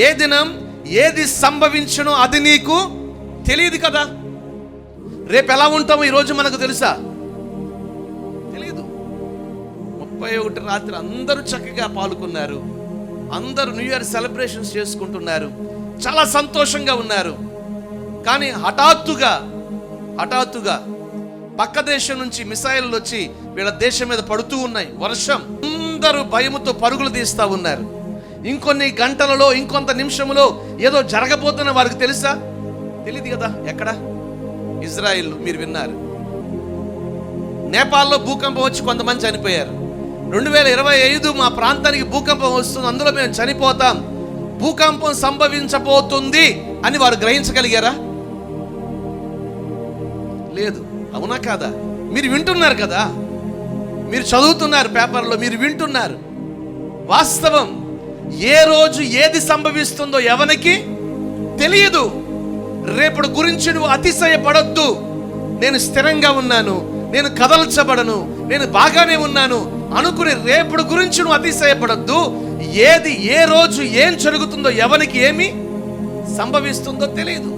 ఏ దినం ఏది సంభవించునో అది నీకు తెలియదు కదా. రేపు ఎలా ఉంటామో ఈరోజు మనకు తెలుసా? తెలియదు. 31 రాత్రి అందరూ చక్కగా పాల్గొన్నారు, అందరూ న్యూ ఇయర్ సెలబ్రేషన్స్ చేసుకుంటున్నారు, చాలా సంతోషంగా ఉన్నారు. కానీ హఠాత్తుగా పక్క దేశం నుంచి మిసైళ్ళు వచ్చి వీళ్ళ దేశం మీద పడుతూ ఉన్నాయి, వర్షం. అందరూ భయముతో పరుగులు తీస్తూ ఉన్నారు. ఇంకొన్ని గంటలలో, ఇంకొంత నిమిషంలో ఏదో జరగబోతున్న వారికి తెలుసా? తెలియదు కదా. ఎక్కడ? ఇజ్రాయిల్. మీరు విన్నారు, నేపాల్లో భూకంపం వచ్చి కొంతమంది చనిపోయారు. 2025 మా ప్రాంతానికి భూకంపం వస్తుంది, అందులో మేము చనిపోతాం, భూకంపం సంభవించబోతుంది అని వారు గ్రహించగలిగారా? లేదు. అవునా కాదా? మీరు వింటున్నారు కదా, మీరు చదువుతున్నారు పేపర్లో, మీరు వింటున్నారు. వాస్తవం. ఏ రోజు ఏది సంభవిస్తుందో ఎవరికి తెలియదు. రేపటి గురించి నువ్వు అతిశయపడొద్దు. నేను స్థిరంగా ఉన్నాను, నేను కదల్చబడను, నేను బాగానే ఉన్నాను అనుకుని రేపటి గురించి నువ్వు అతిశయపడొద్దు. ఏది ఏ రోజు ఏం జరుగుతుందో ఎవరికి ఏమి సంభవిస్తుందో తెలియదు.